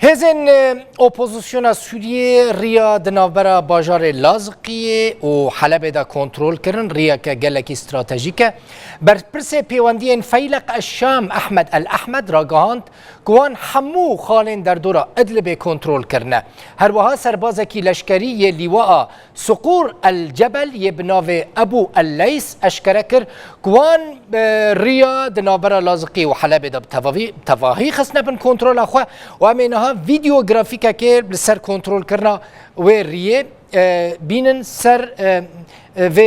هزن اپوزیسیون سوریه ریا دنابرا باجار لازقیه و حلب دا کنترل کرن ریا که گلکی استراتژیکه بر پرس پیوندین فیلق الشام احمد الاحمد را گهاند گوان همو خالین در دورا ادلب کنترل کرنه هر وها سربازکی لشکری ی لیواء سقور الجبل ی بناو ابو اللیس اشکره کر گوان ریا دنابرا لازقی و حلب دا تواهی خسنه بن کنترل اخوه و امینها ویدیو گرافیکه که سر کنترل کرنا و ریه بینن سر و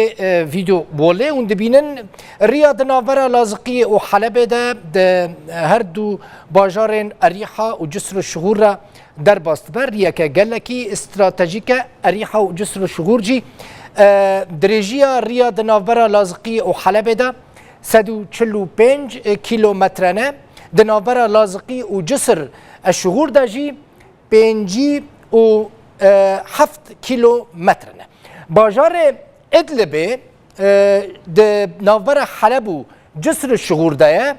ویدیو بوله اون بینن ریا دناورا لازقی و حلب ده هر دو باجارن اریحا و جسر و شغور را در باست بر ریا که گلکی استراتژیک اریحا و جسر و شغور جی درجیا ریا دناورا لازقی و حلب ده 145 کیلومترانه دناورا لازقی و جسر الشغور ده جی 57 کیلومترانه باجار ادلب ده ناوبر حلب و جسر الشغور ده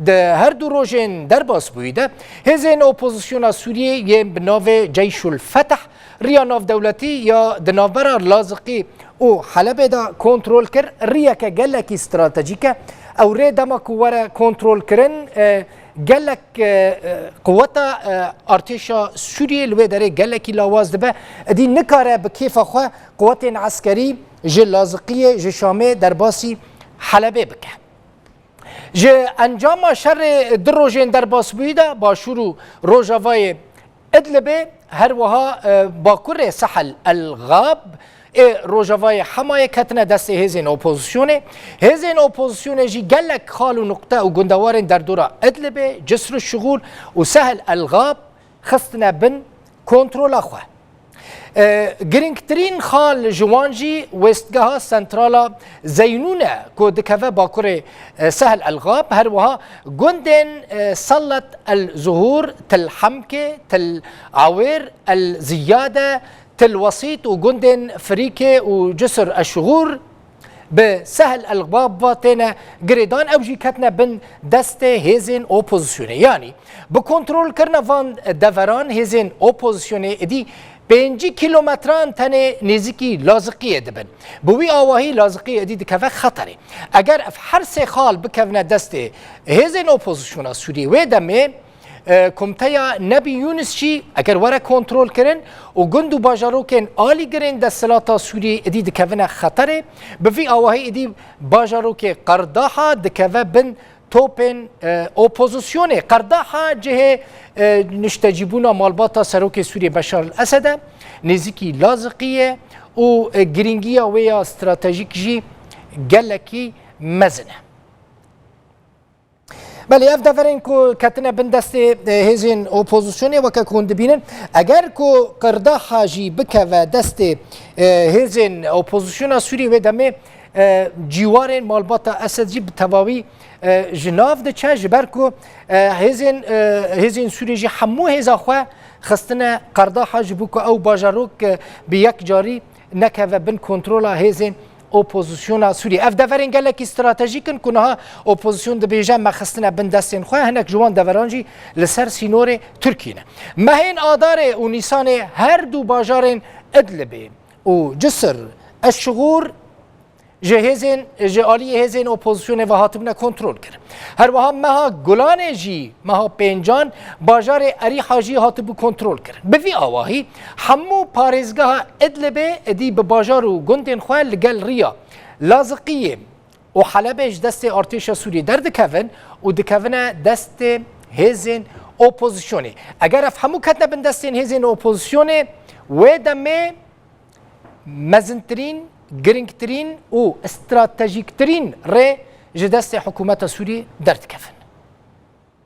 ده هر دو روزن در باس بویده هزین اپوزیسیون سوریه یه بناو جیش الفتح ریا ناو دولتی یا ده ناوبر لازقی او حلب ده کنترل کر ریا که گلکی استراتژیکه او ری دما کوره کنترل کرن گلک قوتا ارتشا سوریه لوی داره گلکی لاواز دبه دی نکاره به کیف خو قوات عسکری ج لازقیه ج شامه در باسی حلبه بکه ج انجام شر دروژن در باس بویده با شروع روجاوای ادلبه هر وها باکور ساحل الغاب روجاوای حمایه کتنه دست هزین اپوزیسیونه جی گلک خال و نقطه و گندوارن در دورا ادلبه جسر الشغول و سهل الغاب خستنا بن کنترول اخوه گرینگترین خال جوانجی وستگاه سنترالا زینونه که دکوه باکور سهل الغاب هر وها گندن سلط الزهور تل حمکه تل عویر الزیاده تل وسيط وجندن فريكي وجسر الشغور بسهل الغباب باتنا جريدان او جي كتنا بن دست هزين اوبوزيسيوني يعني بكنترول كرنا فان دفران هزين اوبوزيسيوني دي 5 کیلومتران تنه نزیکی لازقیه دبن بوی آواهی لازقیه دی دکوه خطره اگر هر سه خال بکوونه دست هزین اپوزیسیون سوریه و دمه کمتیا نبی یونس چی اگر وره کنترل کرن و گندو باجاروکن آلی گرن دستلاتا سوری ادی دکوونه خطره بفی آواهی ادی باجاروک قرداحا دکوه بن توپن اپوزیسیونه قرداحا جه نشتجیبونا مالباتا سروک سوری بشار الاسد نزیکی لازقیه و گرینگیا ویا استراتژیک جی گلکی مزنه بله اف دفرین کو کتنه بندست هزین اپوزیسیونی و که کند بینن اگر کو قرده حاجی بکه و دست هزین اپوزیسیون سوری و دمه جیوارن مالباتا اسد جی بتواوی جناف ده چه جبر کو هزین سوری جی همو هزا خواه خستنه قرده حاجی بکو او باجاروک بیک جاری نکه و بن کنترولا هزین اپوزیسیون سوری اف دفرین گلک استراتژیکن کنها اپوزیسیون ده بیجا مخستنا بندستین خواه هنک جوان دفرانجی لسر سینور ترکینه مهین آدار و نیسان هر دو باجارین ادلبه و جسر الشغور جهالی هزین اپوزیسیون و هاتبنا کنترل کرد هر وها مها گلان جی مها پنجان باجار اریحا جی هاتبو کنترل کرد بفی آواهی همو پارزگاه ادلبه ادی به باجار و گندین خواه لگل ریا لازقیه و حلبش دست ارتش سوری در دکوون و دکوون دست هزین اپوزیسیونه اگر اف همو کتنه بن دستین هزین اپوزیسیونه و دمه مزنترین گرینگترین و استراتژیکترین ره جدست حکومت سوری در دکفن